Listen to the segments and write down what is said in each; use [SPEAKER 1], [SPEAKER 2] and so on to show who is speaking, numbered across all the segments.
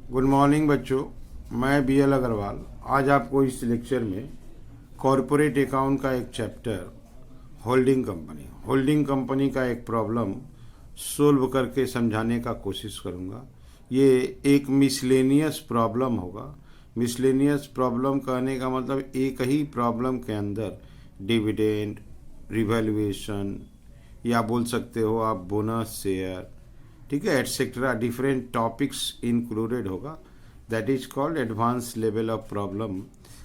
[SPEAKER 1] Good morning बच्चों, मैं BL Agarwal आज आपको इस लेक्चर में कॉरपोरेट अकाउंट का एक चैप्टर होल्डिंग कंपनी का एक प्रॉब्लम सोल्व करके समझाने का कोशिश करूँगा। ये एक मिसलेनियस प्रॉब्लम होगा। मिसलेनियस प्रॉब्लम कहने का मतलब एक ही प्रॉब्लम के अंदर डिविडेंड, रिवैल्यूएशन या बोल सकते हो आप बोनस शेयर, ठीक है, एटसेट्रा डिफरेंट टॉपिक्स इंक्लूडेड होगा। That is called advance level of problem.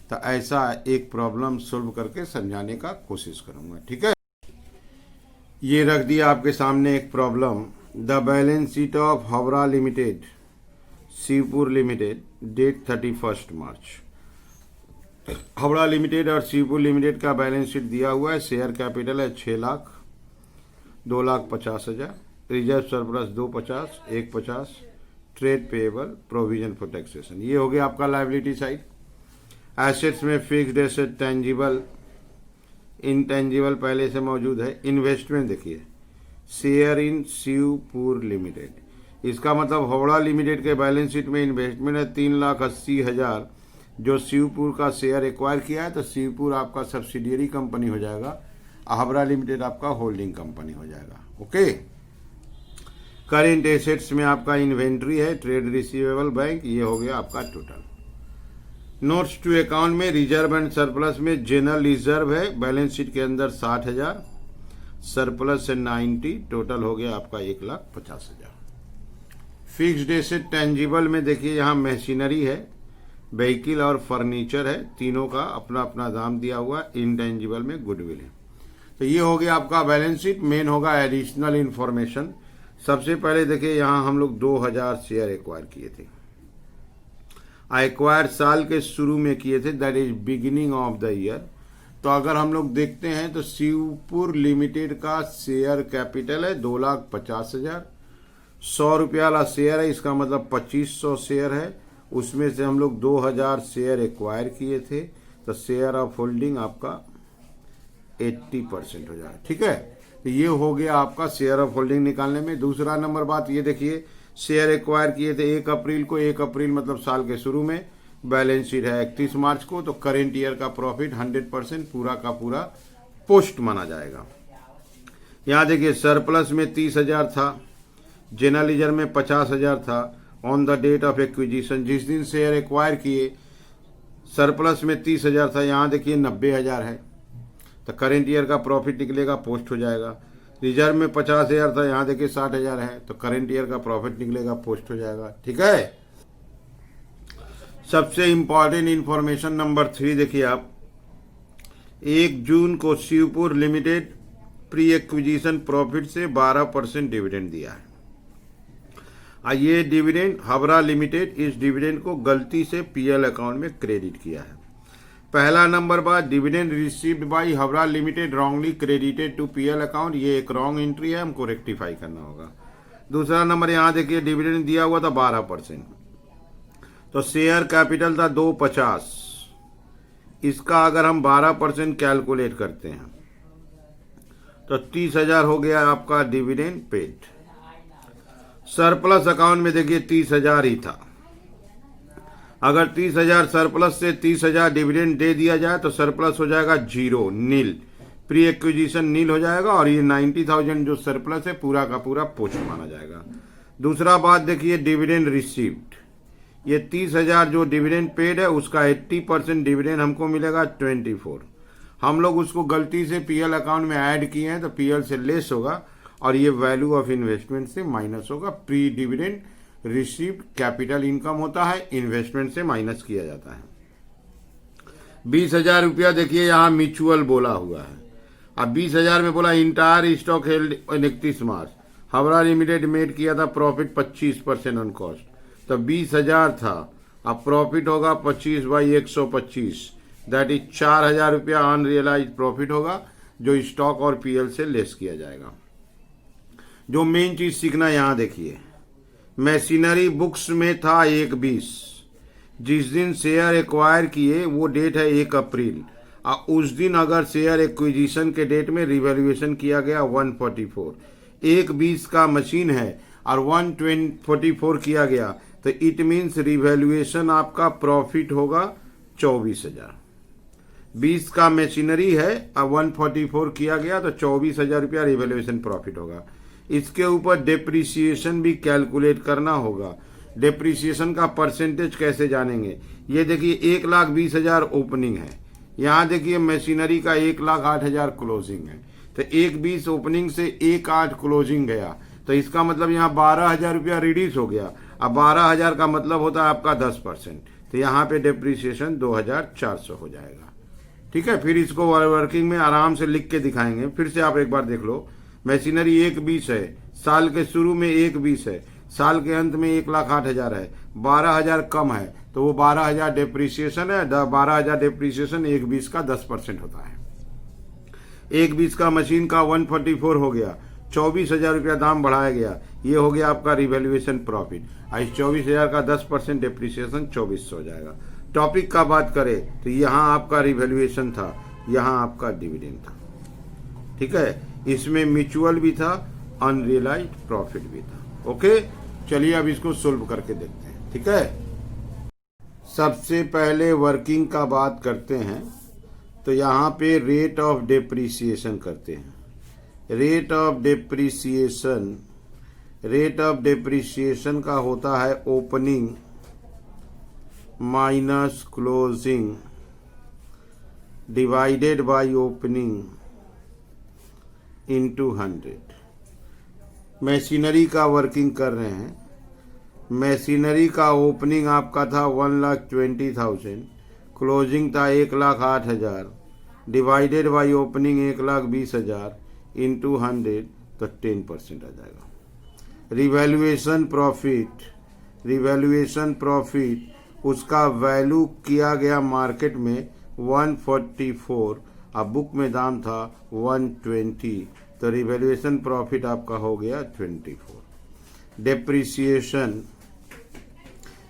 [SPEAKER 1] तो ऐसा एक प्रॉब्लम सोल्व करके समझाने का कोशिश करूंगा, ठीक है। ये रख दिया आपके सामने एक problem. The balance sheet of Howrah limited, Shivpur limited, date 31 March. Howrah limited और शिवपुर लिमिटेड का बैलेंस शीट दिया हुआ है। शेयर कैपिटल है 6 lakh, 2,50,000, reserve surplus 250, 150, trade payable, provision for taxation. ये हो गया आपका लायबिलिटी साइड। एसेट्स में फिक्स्ड एसेट, टेंजिबल, इनटेंजिबल पहले से मौजूद है। इन्वेस्टमेंट देखिए, शेयर इन शिवपुर लिमिटेड। इसका मतलब हावड़ा लिमिटेड के बैलेंस शीट में इन्वेस्टमेंट है 3,80,000 जो शिवपुर का शेयर एक्वायर किया है। तो शिवपुर आपका सब्सिडियरी कंपनी हो जाएगा, हावड़ा लिमिटेड आपका होल्डिंग कंपनी हो जाएगा। ओके। करेंट एसेट्स में आपका इन्वेंट्री है, ट्रेड रिसीवेबल, बैंक, ये हो गया आपका टोटल। नोट्स टू अकाउंट में रिजर्व एंड सरप्लस में जनरल रिजर्व है बैलेंस शीट के अंदर 60,000, सरप्लस है 90, टोटल हो गया आपका 1,50,000। फिक्स्ड एसेट टेंजिबल में देखिए यहाँ मशीनरी है, व्हीकल और फर्नीचर है, तीनों का अपना अपना दाम दिया हुआ। इनटेंजिबल में गुडविल है। तो ये हो गया आपका बैलेंस शीट। मेन होगा एडिशनल इंफॉर्मेशन। सबसे पहले देखिए यहाँ हम लोग 2,000 शेयर एक्वायर किए थे। एक्वायर साल के शुरू में किए थे, that is beginning of the year. तो अगर हम लोग देखते हैं तो शिवपुर लिमिटेड का शेयर कैपिटल है 2,50,000। 100 रुपया वाला शेयर है, इसका मतलब 2,500 शेयर है। उसमें से हम लोग 2,000 शेयर एक्वायर किए थे, तो शेयर ऑफ होल्डिंग आपका 80% हो जाए, ठीक है। तो ये हो गया आपका शेयर ऑफ होल्डिंग निकालने में। दूसरा नंबर बात ये देखिए, शेयर एक्वायर किए थे 1 अप्रैल को। 1 अप्रैल मतलब साल के शुरू में। बैलेंस शीट है 31 मार्च को। तो करेंट ईयर का प्रॉफिट 100% पूरा का पूरा पोस्ट माना जाएगा। यहाँ देखिए सरप्लस में 30,000 था, जनरल रिजर्व में 50,000 था। On the date of acquisition, जिस दिन शेयर एक्वायर किए, सरप्लस में 30,000 था, यहाँ देखिए 90,000 है। तो करेंट ईयर का प्रॉफिट निकलेगा, पोस्ट हो जाएगा। रिजर्व में 50,000 था, यहाँ देखिए 60,000 है। तो करेंट ईयर का प्रॉफिट निकलेगा, पोस्ट हो जाएगा, ठीक है। सबसे इंपॉर्टेंट इंफॉर्मेशन नंबर 3 देखिए आप। 1 जून को Shivpur limited pre acquisition profit से 12% डिविडेंड दिया है। ये डिविडेंड हावड़ा लिमिटेड इस डिविडेंड को गलती से PL अकाउंट में क्रेडिट किया है। पहला नंबर बात, dividend received by Howrah limited wrongly credited to PL account. ये एक रॉन्ग एंट्री है, हमको रेक्टिफाई करना होगा। दूसरा नंबर, यहाँ देखिए डिविडेंड दिया हुआ था 12%। तो शेयर कैपिटल था 250। इसका अगर हम 12% कैलकुलेट करते हैं तो 30,000 हो गया आपका डिविडेंड पेड। सरप्लस अकाउंट में देखिए 30,000 ही था। अगर 30,000 सरप्लस से 30,000 डिविडेंड दे दिया जाए तो सरप्लस हो जाएगा 0, नील। प्री एक्विजिशन नील हो जाएगा और ये 90,000 जो सरप्लस है पूरा का पूरा पोस्ट माना जाएगा। दूसरा बात देखिए, डिविडेंड रिसीव्ड, ये 30,000 जो डिविडेंड पेड है उसका 80% डिविडेंड हमको मिलेगा 24। हम लोग उसको गलती से PL अकाउंट में ऐड किए हैं तो PL से लेस होगा और ये वैल्यू ऑफ इन्वेस्टमेंट से माइनस होगा। Pre dividend received capital income होता है, इन्वेस्टमेंट से माइनस किया जाता है। 20,000 रुपया देखिए यहाँ म्यूचुअल बोला हुआ है। अब 20,000 में बोला entire stock held 31 March. Howrah limited made किया था प्रॉफिट 25% ऑन कॉस्ट। तो 20,000 था, अब प्रॉफिट होगा 25/125, दैट इज 4,000 रुपया अनरियलाइज प्रॉफिट होगा जो स्टॉक और PL से लेस किया जाएगा। जो मेन चीज सीखना यहाँ देखिए, मशीनरी बुक्स में था 1/20। जिस दिन शेयर एक्वायर किए वो डेट है 1 अप्रैल। उस दिन अगर शेयर एक्विजिशन के डेट में रिवैल्यूएशन किया गया 144, 1/20 का मशीन है और 144 किया किया तो इट मीन्स रिवैल्यूएशन आपका प्रॉफिट होगा 24,000। 20 का मशीनरी है, अब 144 किया गया तो 24,000 रुपया रिवैल्यूएशन प्रॉफिट होगा। इसके ऊपर डेप्रिसिएशन भी कैलकुलेट करना होगा। डेप्रिसिएशन का परसेंटेज कैसे जानेंगे? ये देखिए 1,20,000 ओपनिंग है, यहाँ देखिए मशीनरी का 1,08,000 क्लोजिंग है, तो 1,20 ओपनिंग से 1,08 क्लोजिंग गया, तो इसका मतलब यहाँ 12,000 रुपया रिड्यूस हो गया। अब 12,000 का मतलब होता है आपका 10%, तो यहाँ पे डेप्रिसिएशन 2,400 हो जाएगा। ठीक है, फिर इसको वर्किंग में आराम से लिख के दिखाएंगे। फिर से आप एक बार देख लो, मशीनरी 1,20 है, साल के शुरू में 1,20 है, साल के अंत में 1,08,000 है, 12,000 कम है तो वो 12,000 डेप्रिसिएशन है। 12,000 डेप्रिसिएशन 1,20 का 10% होता है। 1,20 का मशीन का 144 हो गया, 24,000 रुपया दाम बढ़ाया गया, ये हो गया आपका रिवैल्यूएशन प्रॉफिट। इस 24,000 का 10% डेप्रिसिएशन 2,400 हो जाएगा। टॉपिक का बात करें तो यहाँ आपका रिवैल्यूएशन था, यहाँ आपका डिविडेंड था। ठीक है, इसमें म्यूचुअल भी था, अनरियलाइज्ड प्रॉफिट भी था। ओके, चलिए अब इसको सोल्व करके देखते हैं। ठीक है, सबसे पहले वर्किंग का बात करते हैं, तो यहाँ पे रेट ऑफ डेप्रिसिएशन करते हैं। रेट ऑफ डेप्रिसिएशन का होता है opening minus closing divided by opening into 100। Machinery का वर्किंग कर रहे हैं। मशीनरी का ओपनिंग आपका था 1,20,000, क्लोजिंग था 1,08,000, डिवाइडेड बाय ओपनिंग 1,20,000 इंटू 100, तो 10% आ जाएगा। रिवैल्यूएशन प्रॉफिट उसका वैल्यू किया गया मार्केट में 144, अब बुक में दाम था 120, तो रिवैल्यूएशन प्रॉफिट आपका हो गया 24। डेप्रिसिएशन,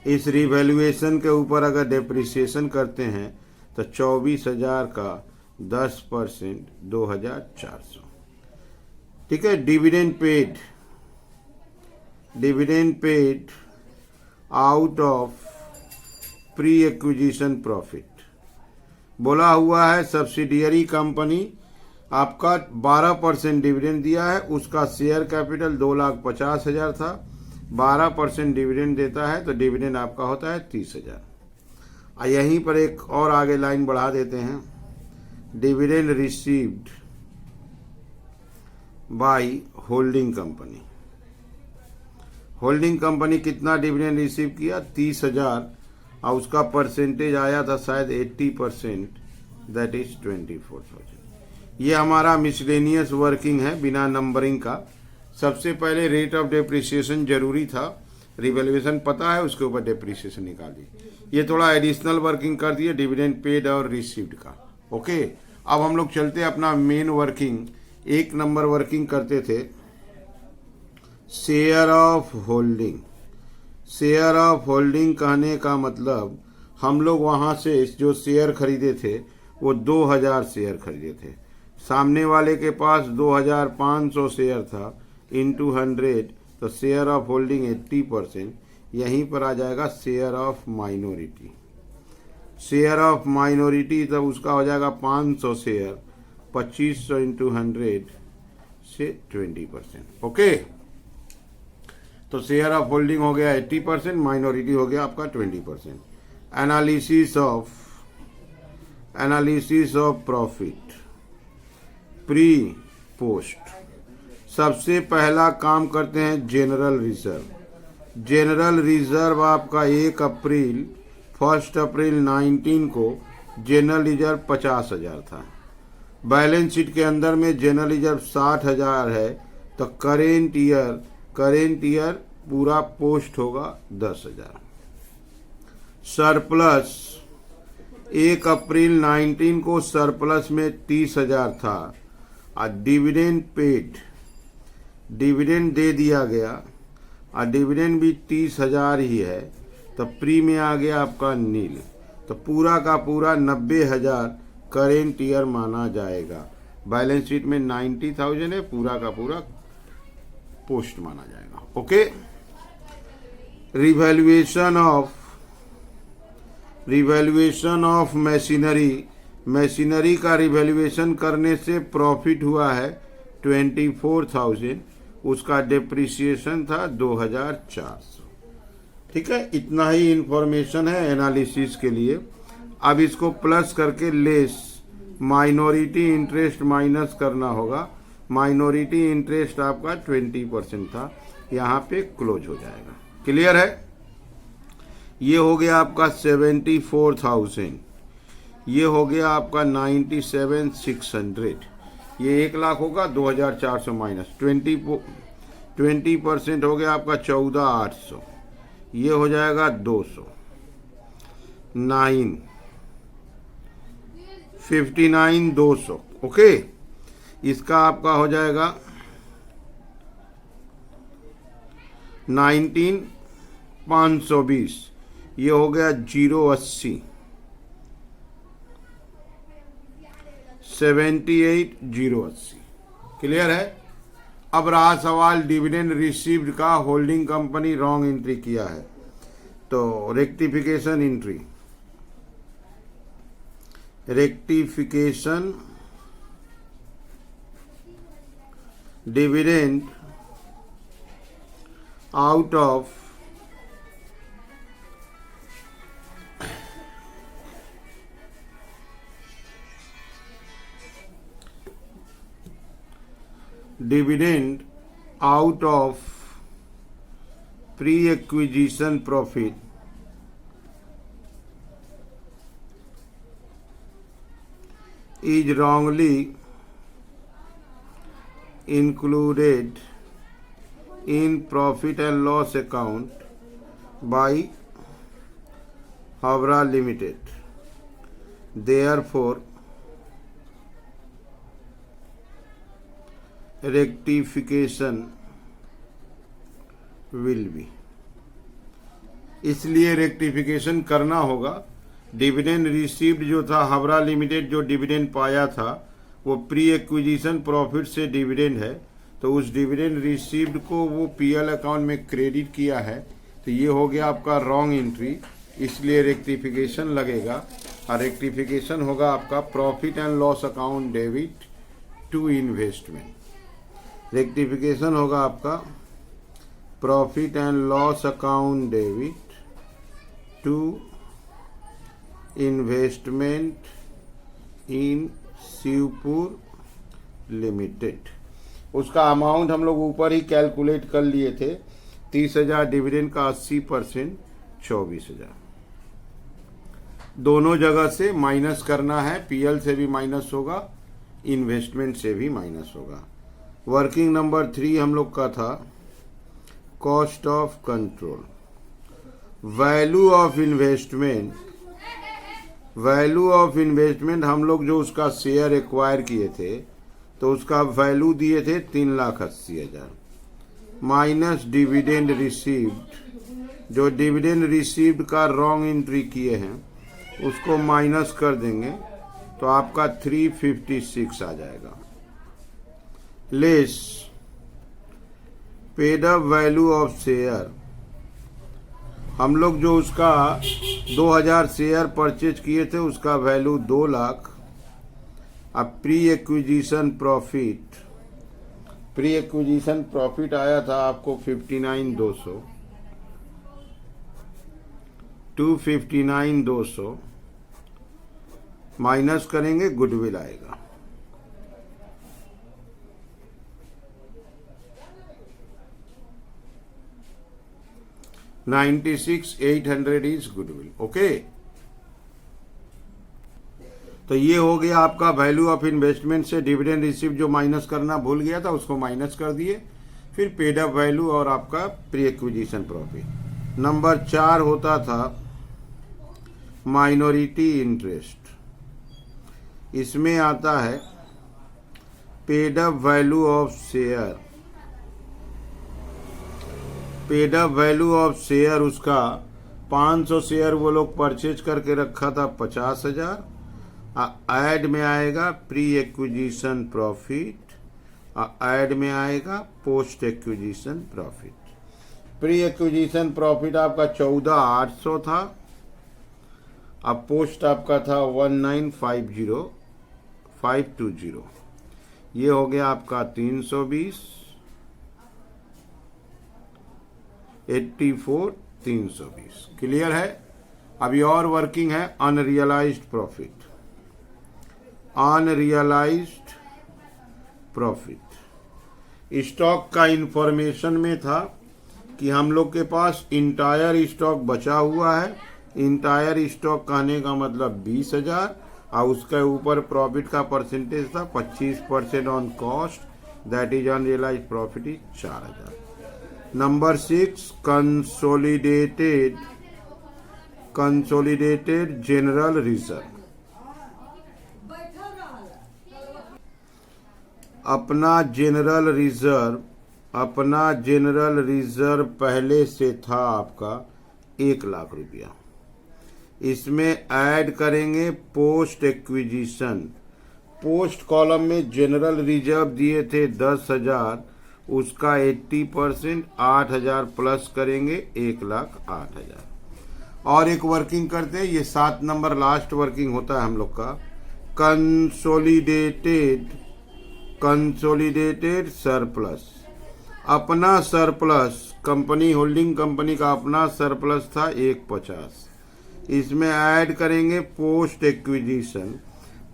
[SPEAKER 1] इस रिवैल्यूएशन के ऊपर अगर डेप्रिसिएशन करते हैं तो 24,000 का 10% 2,400। ठीक है, dividend paid out of pre acquisition profit. बोला हुआ है सब्सिडियरी कंपनी आपका 12% डिविडेंड दिया है, उसका शेयर कैपिटल 2,50,000 था, 12% डिविडेंड देता है तो डिविडेंड आपका होता है 30,000। यहीं पर एक और आगे लाइन बढ़ा देते हैं, dividend received by holding company. Holding company कितना डिविडेंड रिसीव किया? 30,000, और उसका परसेंटेज आया था शायद 80%, दैट इज 24,000। ये हमारा मिसलेनियस वर्किंग है बिना नंबरिंग का। सबसे पहले रेट ऑफ डेप्रिसिएशन जरूरी था, रिवैल्यूएशन पता है, उसके ऊपर डेप्रिसिएशन निकाल दी। ये थोड़ा एडिशनल वर्किंग कर दिए डिविडेंड पेड और रिसीव्ड का। ओके, अब हम लोग चलते हैं अपना मेन वर्किंग। 1 नंबर वर्किंग करते थे share of holding. Share of holding कहने का मतलब हम लोग वहाँ से जो शेयर खरीदे थे वो 2,000 शेयर खरीदे थे, सामने वाले के पास 2,500 शेयर था, इंटू 100, तो शेयर ऑफ होल्डिंग 80%। यहीं पर आ जाएगा share of minority. Share of minority तब उसका हो जाएगा 500 शेयर, 2500 इंटू 100 से 20%। ओके, तो शेयर ऑफ होल्डिंग हो गया 80%, माइनॉरिटी हो गया आपका 20%। Analysis of profit pre post. सबसे पहला काम करते हैं जनरल रिजर्व। जनरल रिजर्व आपका 1 अप्रैल 19 को जनरल रिजर्व 50,000 था। बैलेंस शीट के अंदर में जनरल रिजर्व 60,000 है, तो करेंट ईयर पूरा पोस्ट होगा 10,000। सरप्लस 1 अप्रैल 19 को सरप्लस में 30,000 था, और डिविडेंड दे दिया गया, और डिविडेंड भी 30,000 ही है, तो प्री में आ गया आपका नील, तो पूरा का पूरा 90,000 करेंट ईयर माना जाएगा। बैलेंस शीट में 90,000 है, पूरा का पूरा पोस्ट माना जाएगा। ओके, रिवैल्यूएशन ऑफ मशीनरी का रिवैल्यूएशन करने से प्रॉफिट हुआ है 24,000, उसका डेप्रिसिएशन था 2,400। ठीक है, इतना ही इंफॉर्मेशन है एनालिसिस के लिए। अब इसको प्लस करके लेस माइनॉरिटी इंटरेस्ट माइनस करना होगा। माइनॉरिटी इंटरेस्ट आपका 20% था, यहाँ पे क्लोज हो जाएगा। क्लियर है? ये हो गया आपका 74,000, ये हो गया आपका 97,600, ये 1,00,000 होगा, 2,400 माइनस 20% हो गया आपका 14,800, ये हो जाएगा 200, 59,200। ओके, इसका आपका हो जाएगा 19,520, ये हो गया 080, 78,080। क्लियर है? अब रहा सवाल डिविडेंड रिसीव्ड का, होल्डिंग कंपनी रॉन्ग एंट्री किया है, तो rectification entry, rectification dividend out of dividend out of pre-acquisition profit is wrongly included in profit and loss account by Havra Limited. Therefore, rectification will be, इसलिए rectification करना होगा। Dividend received जो था, Howrah limited जो dividend पाया था वो pre acquisition profit से डिविडेंड है, तो उस डिविडेंड रिसीव्ड को वो पीएल अकाउंट में क्रेडिट किया है, तो ये हो गया आपका रॉन्ग एंट्री, इसलिए रेक्टिफिकेशन लगेगा। और रेक्टिफिकेशन होगा आपका profit and loss account debit to investment. Rectification होगा आपका profit and loss account debit to investment in Shivpur limited. उसका अमाउंट हम लोग ऊपर ही कैलकुलेट कर लिए थे, 30,000 डिविडेंड का 80% 24,000। दोनों जगह से माइनस करना है, पीएल से भी माइनस होगा, इन्वेस्टमेंट से भी माइनस होगा। वर्किंग नंबर 3 हम लोग का था cost of control. Value of investment हम लोग जो उसका शेयर एक्वायर किए थे तो उसका वैल्यू दिए थे 3,80,000 माइनस डिविडेंड रिसीव्ड। जो डिविडेंड रिसीव्ड का रॉन्ग एंट्री किए हैं उसको माइनस कर देंगे तो आपका 356 आ जाएगा। Less paid up value of share, हम लोग जो उसका 2,000 शेयर परचेज किए थे उसका वैल्यू 2 लाख। अब प्री एक्विजिशन प्रॉफिट आया था आपको 59,200, 259,200 माइनस करेंगे, गुडविल आएगा। $96,800 इज गुडविल। ओके, तो ये हो गया आपका वैल्यू ऑफ इन्वेस्टमेंट से डिविडेंड रिसीव जो माइनस करना भूल गया था उसको माइनस कर दिए, फिर पेड अप वैल्यू और आपका प्री एक्विजिशन प्रॉफिट। नंबर 4 होता था माइनॉरिटी इंटरेस्ट, इसमें आता है paid up value of share. Paid up value of share उसका 500 शेयर वो लोग परचेज करके रखा था 50,000। ऐड में आएगा प्री एक्विजिशन प्रॉफिट ऐड में आएगा post acquisition profit. Pre acquisition profit आपका 14,800 था, अब पोस्ट आपका था 19,50520, ये हो गया आपका 320, 84 320। क्लियर है। अभी और वर्किंग है unrealised profit. Unrealised profit stock का इंफॉर्मेशन में था कि हम लोग के पास इंटायर स्टॉक बचा हुआ है। इंटायर स्टॉक कहने का मतलब 20,000 और उसके ऊपर प्रॉफिट का परसेंटेज था 25% on cost, that is unrealised profit is 4,000। Number 6 consolidated general reserve. अपना जनरल रिजर्व पहले से था आपका 1,00,000 रुपया। इसमें ऐड करेंगे पोस्ट एक्विजिशन। पोस्ट कॉलम में जनरल रिजर्व दिए थे 10,000, उसका 80% 8,000 प्लस करेंगे 1,08,000। और एक वर्किंग करते हैं, ये 7 नंबर लास्ट वर्किंग होता है हम लोग का। Consolidated surplus. अपना सरप्लस कंपनी, होल्डिंग कंपनी का अपना सरप्लस था 150। इसमें ऐड करेंगे पोस्ट एक्विजिशन।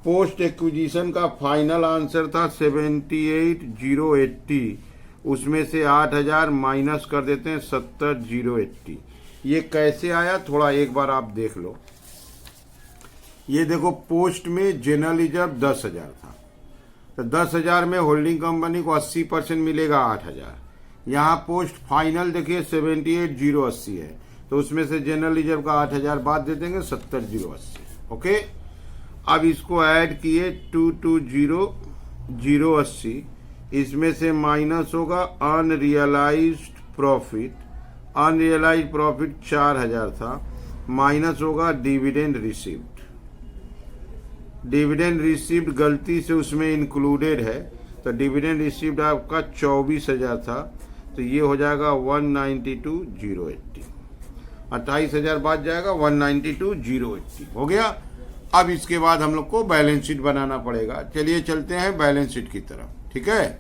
[SPEAKER 1] पोस्ट एक्विजिशन का फाइनल आंसर था 78,080, उसमें से 8,000 माइनस कर देते हैं 70,080। ये कैसे आया थोड़ा एक बार आप देख लो। ये देखो, पोस्ट में जनरल रिजर्व 10,000 था, तो 10,000 में होल्डिंग कंपनी को 80% मिलेगा 8,000। यहाँ पोस्ट फाइनल देखिए 78,080 है, तो उसमें से जनरल रिजर्व का 8,000 बाद दे देंगे 70,080। ओके, अब इसको ऐड किए 220,080, इसमें से माइनस होगा अनरियलाइज्ड प्रॉफिट। अनरियलाइज्ड प्रॉफिट 4,000 था, माइनस होगा डिविडेंड रिसीव्ड। डिविडेंड रिसीव्ड गलती से उसमें इंक्लूडेड है, तो डिविडेंड रिसीव्ड आपका 24,000 था, तो ये हो जाएगा 192,080। 28,000 बाद जाएगा 192,080 हो गया। अब इसके बाद हम लोग को बैलेंस शीट बनाना पड़ेगा। चलिए चलते हैं बैलेंस शीट की तरफ। ठीक है,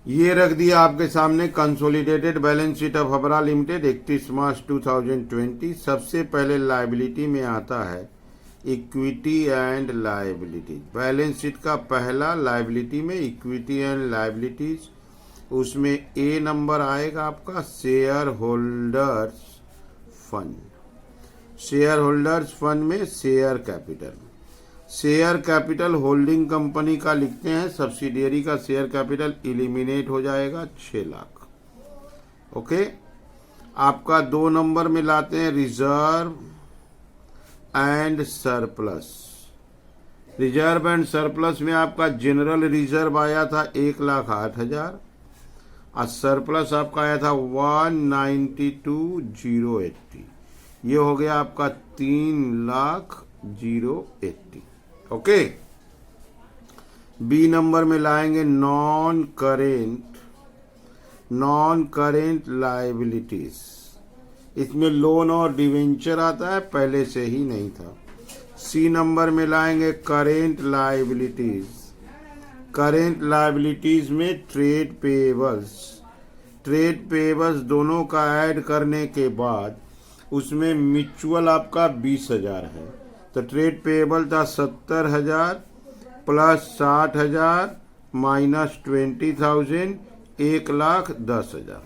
[SPEAKER 1] ये रख दिया आपके सामने consolidated balance sheet of Habra limited 31 March 2020। सबसे पहले लायबिलिटी में आता है equity and liability. Balance sheet का पहला लायबिलिटी में इक्विटी एंड लायबिलिटीज, उसमें ए नंबर आएगा आपका shareholders fund. Shareholders fund में share capital. Share capital holding company का लिखते हैं, सब्सिडियरी का शेयर कैपिटल इलिमिनेट हो जाएगा 6 लाख। ओके, आपका 2 नंबर में लाते हैं reserve and surplus. Reserve and surplus में आपका जनरल रिजर्व आया था 1,08,000 और सरप्लस आपका आया था 192,080। ये हो गया आपका 3,00,080। ओके, बी नंबर में लाएंगे नॉन करेंट लायबिलिटीज। इसमें लोन और डिवेंचर आता है, पहले से ही नहीं था। सी नंबर में लाएंगे करेंट लायबिलिटीज। करेंट लायबिलिटीज में ट्रेड पेएबल्स दोनों का ऐड करने के बाद उसमें म्यूचुअल आपका 20,000 है, तो ट्रेड पेएबल था 70,000 प्लस 60,000 माइनस 20,000 1,10,000।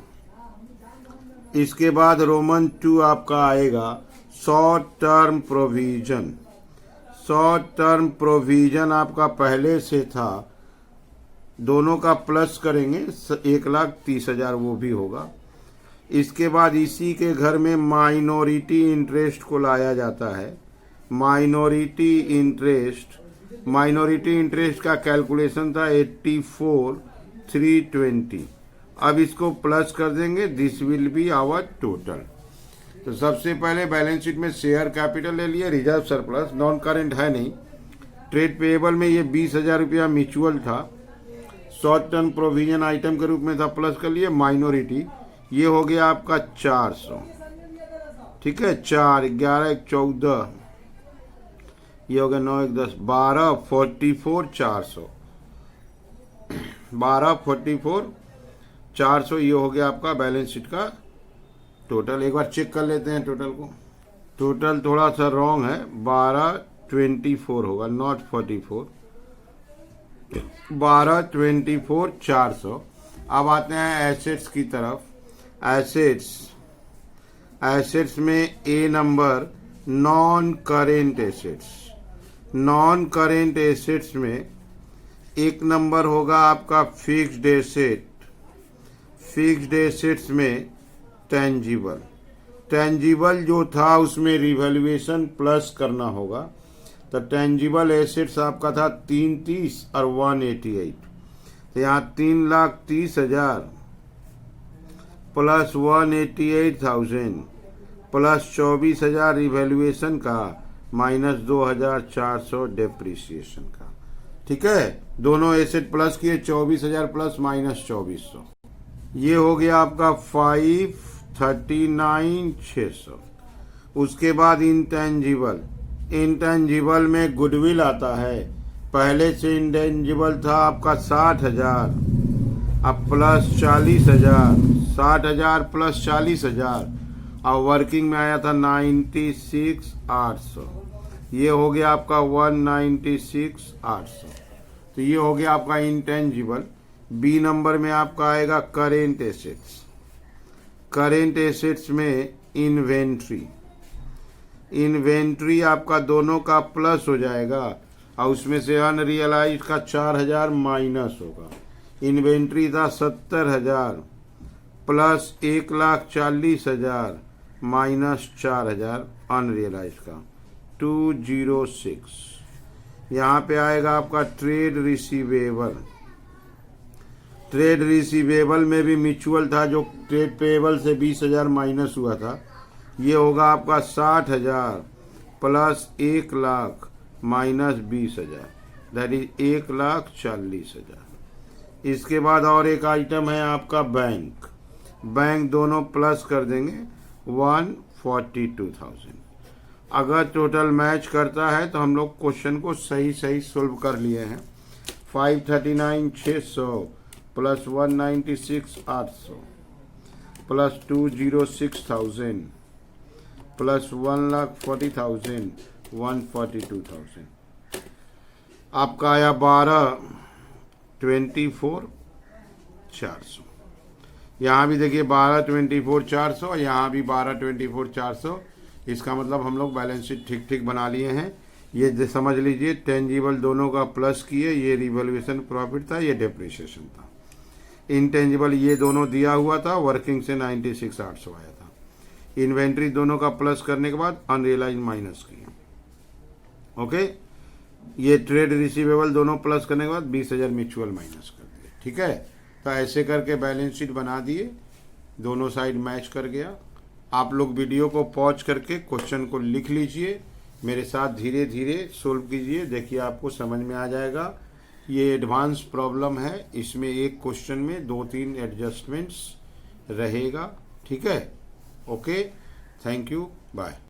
[SPEAKER 1] इसके बाद रोमन 2 आपका आएगा short term provision. Short term provision आपका पहले से था, दोनों का प्लस करेंगे 1,30,000 वो भी होगा। इसके बाद इसी के घर में माइनॉरिटी इंटरेस्ट को लाया जाता है। माइनॉरिटी इंटरेस्ट का कैलकुलेशन था 84,320। अब इसको प्लस कर देंगे, this will be our total. तो सबसे पहले बैलेंस शीट में शेयर कैपिटल ले लिया, रिजर्व सरप्लस, नॉन करेंट है नहीं। ट्रेड पेएबल में ये 20,000 रुपया म्यूचुअल था, शॉर्ट टर्म प्रोविजन आइटम के रूप में था, प्लस कर लिए। माइनॉरिटी ये हो गया आपका 400, ठीक है। 4 11 1 14, ये हो गया 9 1 10 12 44 400, 12 44 400, ये हो गया आपका बैलेंस शीट का टोटल। एक बार चेक कर लेते हैं टोटल को। टोटल थोड़ा सा रॉन्ग है, 12 24 होगा, नॉट 44, 12 24 400। अब आते हैं एसेट्स की तरफ। एसेट्स में ए number non current assets. Non current assets में एक नंबर होगा आपका फिक्स्ड एसेट। फिक्स्ड एसेट्स में टेंजिबल जो था उसमें रिवैल्यूएशन प्लस करना होगा। तो टेंजिबल एसेट्स आपका था 330 और 188, तो यहाँ 3,30,000 प्लस 188,000 प्लस 24,000 रिवैल्यूएशन का माइनस 2,400 डेप्रिसिएशन का, ठीक है। दोनों एसेट प्लस किए, 24,000 प्लस माइनस 2,400, ये हो गया आपका 539,600। उसके बाद इंटेंजिबल में गुडविल आता है। पहले से इंटेंजिबल था आपका 60,000, अब प्लस 40,000, 60,000 प्लस 40,000, और वर्किंग में आया था 96,800, ये हो गया आपका 196,800। तो ये हो गया आपका इंटेंजिबल। बी नंबर में आपका आएगा करेंट एसेट्स। करेंट एसेट्स में इन्वेंट्री आपका दोनों का प्लस हो जाएगा, और उसमें से अनरियलाइज का 4,000 माइनस होगा। इन्वेंट्री था 70,000 प्लस 1,40,000 माइनस 4,000 अनरियलाइज का 206। यहाँ पे आएगा आपका ट्रेड रिसीवेबल में भी म्यूचुअल था, जो ट्रेड पेएबल से 20,000 माइनस हुआ था। ये होगा आपका 60,000 प्लस 1,00,000 माइनस 20,000, दैट इज 1,40,000। इसके बाद और एक आइटम है आपका बैंक दोनों प्लस कर देंगे 142,000। अगर टोटल मैच करता है तो हम लोग क्वेश्चन को सही सोल्व कर लिए हैं। 539,600 प्लस 196,800 प्लस 206,000 प्लस 1,40,000 142,000, आपका आया 12,24,400। यहाँ भी देखिए 12,24,400, यहाँ भी 12,24,400। इसका मतलब हम लोग बैलेंस शीट ठीक बना लिए हैं। ये समझ लीजिए, टेंजिबल दोनों का प्लस किए, ये रिवैल्यूएशन प्रॉफिट था, ये डेप्रिसिएशन था। इंटेंजिबल ये दोनों दिया हुआ था, वर्किंग से 96,800 आया था। इन्वेंट्री दोनों का प्लस करने के बाद अनरियलाइज माइनस किया, ओके। ये ट्रेड रिसीवेबल दोनों प्लस करने के बाद 20,000 म्यूचुअल माइनस कर दिए, ठीक है। तो ऐसे करके बैलेंस शीट बना दिए, दोनों साइड मैच कर गया। आप लोग वीडियो को पॉज करके क्वेश्चन को लिख लीजिए, मेरे साथ धीरे धीरे सोल्व कीजिए, देखिए आपको समझ में आ जाएगा। ये एडवांस प्रॉब्लम है, इसमें एक क्वेश्चन में 2-3 एडजस्टमेंट्स रहेगा, ठीक है। Okay, thank you, bye.